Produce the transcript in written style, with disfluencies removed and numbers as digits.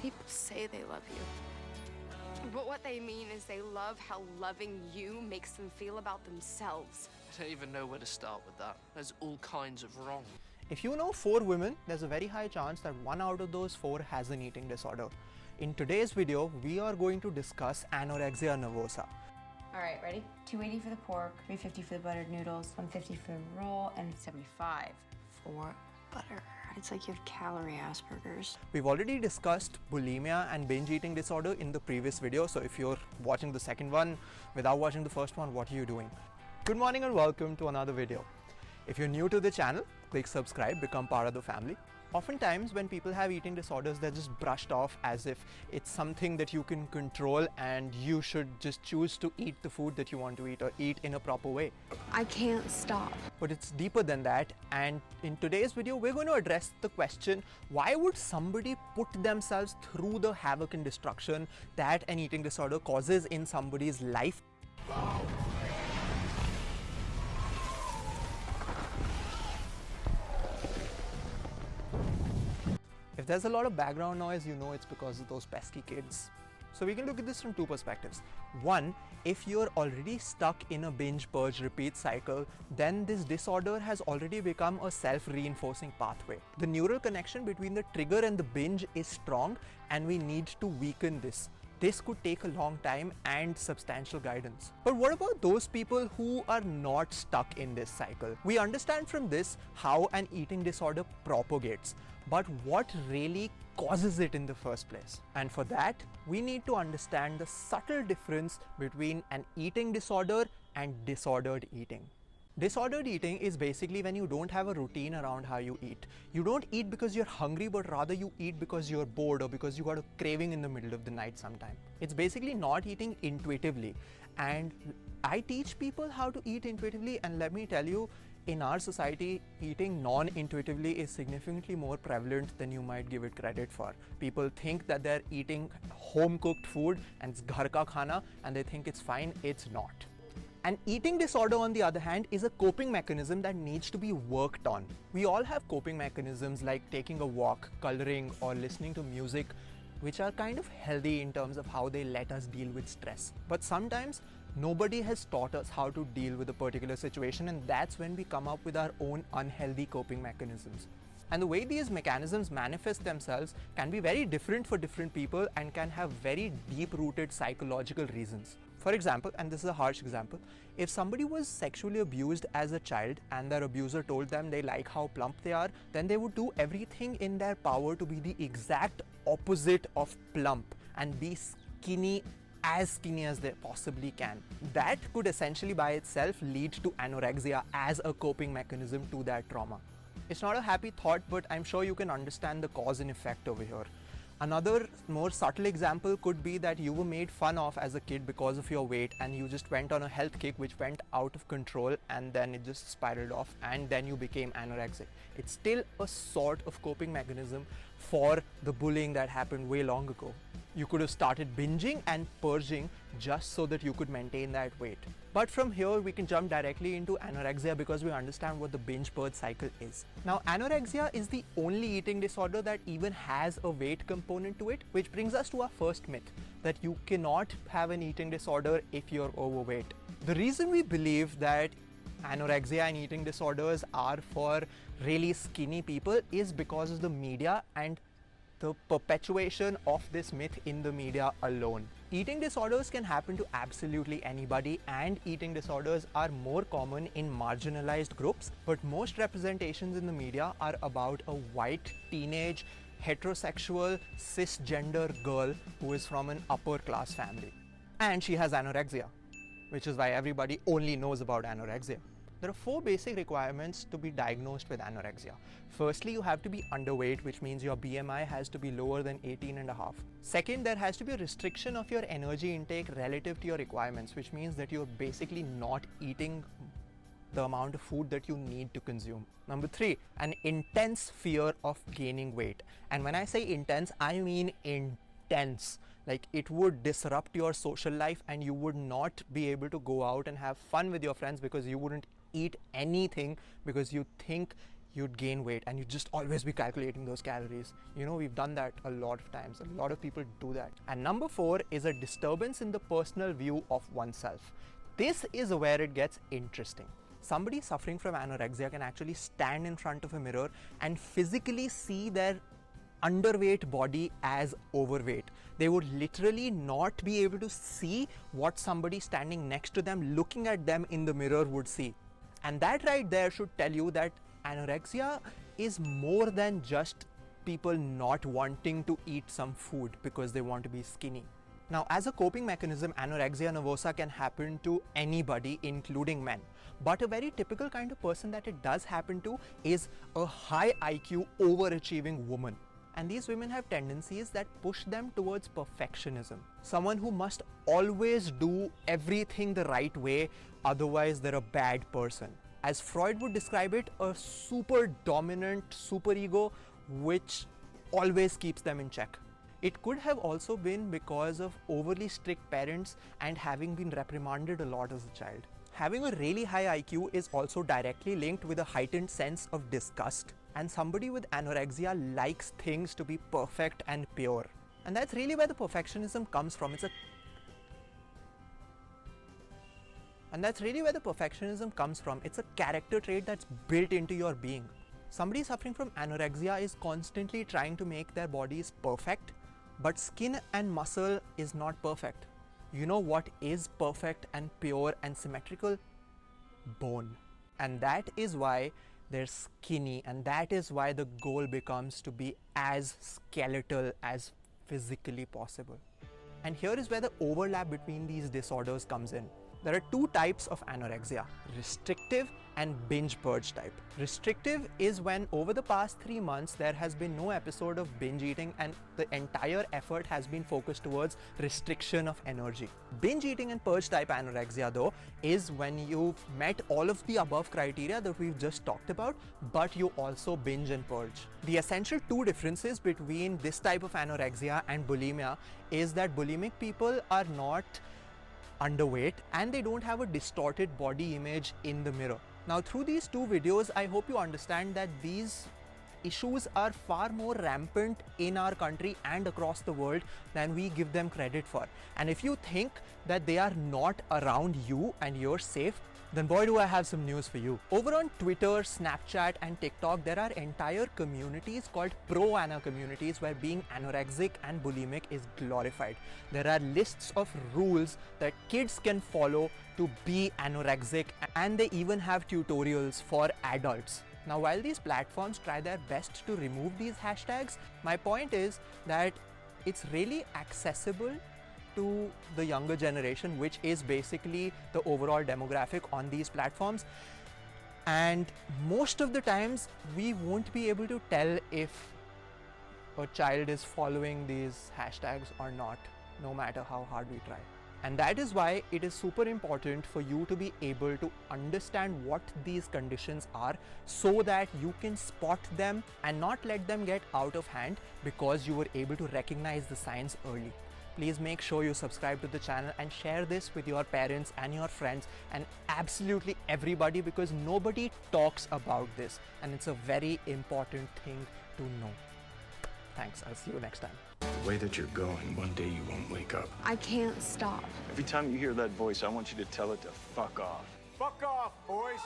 People say they love you, but what they mean is they love how loving you makes them feel about themselves. I don't even know where to start with that. There's all kinds of wrong. If you know 4 women, there's a very high chance that 1 out of those 4 has an eating disorder. In today's video, we are going to discuss anorexia nervosa. All right, ready? 280 for the pork, 350 for the buttered noodles, 150 for the roll, and 75 for butter. It's like you have calorie Asperger's. We've already discussed bulimia and binge eating disorder in the previous video, so if you're watching the second one without watching the first one, what are you doing? Good morning and welcome to another video. If you're new to the channel, click subscribe, become part of the family. Oftentimes when people have eating disorders, they're just brushed off as if it's something that you can control and you should just choose to eat the food that you want to eat or eat in a proper way. I can't stop. But it's deeper than that, and in today's video we're going to address the question, why would somebody put themselves through the havoc and destruction that an eating disorder causes in somebody's life? If there's a lot of background noise, you know it's because of those pesky kids. So we can look at this from 2 perspectives. One, if you're already stuck in a binge purge repeat cycle, then this disorder has already become a self-reinforcing pathway. The neural connection between the trigger and the binge is strong, and we need to weaken this. This could take a long time and substantial guidance. But what about those people who are not stuck in this cycle? We understand from this how an eating disorder propagates, but what really causes it in the first place? And for that, we need to understand the subtle difference between an eating disorder and disordered eating. Disordered eating is basically when you don't have a routine around how you eat. You don't eat because you're hungry, but rather you eat because you're bored or because you got a craving in the middle of the night sometime. It's basically not eating intuitively. And I teach people how to eat intuitively, and let me tell you, in our society, eating non-intuitively is significantly more prevalent than you might give it credit for. People think that they're eating home-cooked food and it's ghar ka khana, and they think it's fine. It's not. An eating disorder, on the other hand, is a coping mechanism that needs to be worked on. We all have coping mechanisms like taking a walk, coloring, or listening to music, which are kind of healthy in terms of how they let us deal with stress. But sometimes nobody has taught us how to deal with a particular situation, and that's when we come up with our own unhealthy coping mechanisms. And the way these mechanisms manifest themselves can be very different for different people and can have very deep-rooted psychological reasons. For example, and this is a harsh example, if somebody was sexually abused as a child and their abuser told them they like how plump they are, then they would do everything in their power to be the exact opposite of plump and be skinny as they possibly can. That could essentially by itself lead to anorexia as a coping mechanism to that trauma. It's not a happy thought, but I'm sure you can understand the cause and effect over here. Another more subtle example could be that you were made fun of as a kid because of your weight, and you just went on a health kick which went out of control, and then it just spiraled off, and then you became anorexic. It's still a sort of coping mechanism for the bullying that happened way long ago. You could have started binging and purging just so that you could maintain that weight. But from here we can jump directly into anorexia because we understand what the binge purge cycle is. Now, anorexia is the only eating disorder that even has a weight component to it, which brings us to our first myth, that you cannot have an eating disorder if you're overweight. The reason we believe that anorexia and eating disorders are for really skinny people is because of the media and the perpetuation of this myth in the media alone. Eating disorders can happen to absolutely anybody, and eating disorders are more common in marginalized groups, but most representations in the media are about a white, teenage, heterosexual, cisgender girl who is from an upper class family. And she has anorexia, which is why everybody only knows about anorexia. There are 4 basic requirements to be diagnosed with anorexia. Firstly, you have to be underweight, which means your BMI has to be lower than 18.5. Second, there has to be a restriction of your energy intake relative to your requirements, which means that you're basically not eating the amount of food that you need to consume. Number 3, an intense fear of gaining weight. And when I say intense, I mean intense. Like, it would disrupt your social life and you would not be able to go out and have fun with your friends because you wouldn't eat anything because you think you'd gain weight and you'd just always be calculating those calories. You know, we've done that a lot of times. A lot of people do that. And number 4 is a disturbance in the personal view of oneself. This is where it gets interesting. Somebody suffering from anorexia can actually stand in front of a mirror and physically see their underweight body as overweight. They would literally not be able to see what somebody standing next to them looking at them in the mirror would see. And that right there should tell you that anorexia is more than just people not wanting to eat some food because they want to be skinny. Now, as a coping mechanism, anorexia nervosa can happen to anybody, including men. But a very typical kind of person that it does happen to is a high IQ, overachieving woman. And these women have tendencies that push them towards perfectionism. Someone who must always do everything the right way, otherwise they're a bad person. As Freud would describe it, a super dominant superego which always keeps them in check. It could have also been because of overly strict parents and having been reprimanded a lot as a child. Having a really high IQ is also directly linked with a heightened sense of disgust. And somebody with anorexia likes things to be perfect and pure. And that's really where the perfectionism comes from. It's a character trait that's built into your being. Somebody suffering from anorexia is constantly trying to make their bodies perfect, but skin and muscle is not perfect. You know what is perfect and pure and symmetrical? Bone. And that is why they're skinny, and that is why the goal becomes to be as skeletal as physically possible. And here is where the overlap between these disorders comes in. There are 2 types of anorexia: restrictive and binge purge type. Restrictive is when over the past 3 months there has been no episode of binge eating and the entire effort has been focused towards restriction of energy. Binge eating and purge type anorexia though is when you've met all of the above criteria that we've just talked about, but you also binge and purge. The essential 2 differences between this type of anorexia and bulimia is that bulimic people are not underweight and they don't have a distorted body image in the mirror. Now, through these 2 videos, I hope you understand that these issues are far more rampant in our country and across the world than we give them credit for. And if you think that they are not around you and you're safe, then boy do I have some news for you. Over on Twitter, Snapchat and TikTok, there are entire communities called pro-ana communities where being anorexic and bulimic is glorified. There are lists of rules that kids can follow to be anorexic, and they even have tutorials for adults. Now, while these platforms try their best to remove these hashtags, my point is that it's really accessible to the younger generation, which is basically the overall demographic on these platforms. And most of the times, we won't be able to tell if a child is following these hashtags or not, no matter how hard we try. And that is why it is super important for you to be able to understand what these conditions are so that you can spot them and not let them get out of hand because you were able to recognize the signs early. Please make sure you subscribe to the channel and share this with your parents and your friends and absolutely everybody, because nobody talks about this and it's a very important thing to know. Thanks, I'll see you next time. The way that you're going, one day you won't wake up. I can't stop. Every time you hear that voice, I want you to tell it to fuck off. Fuck off, boys.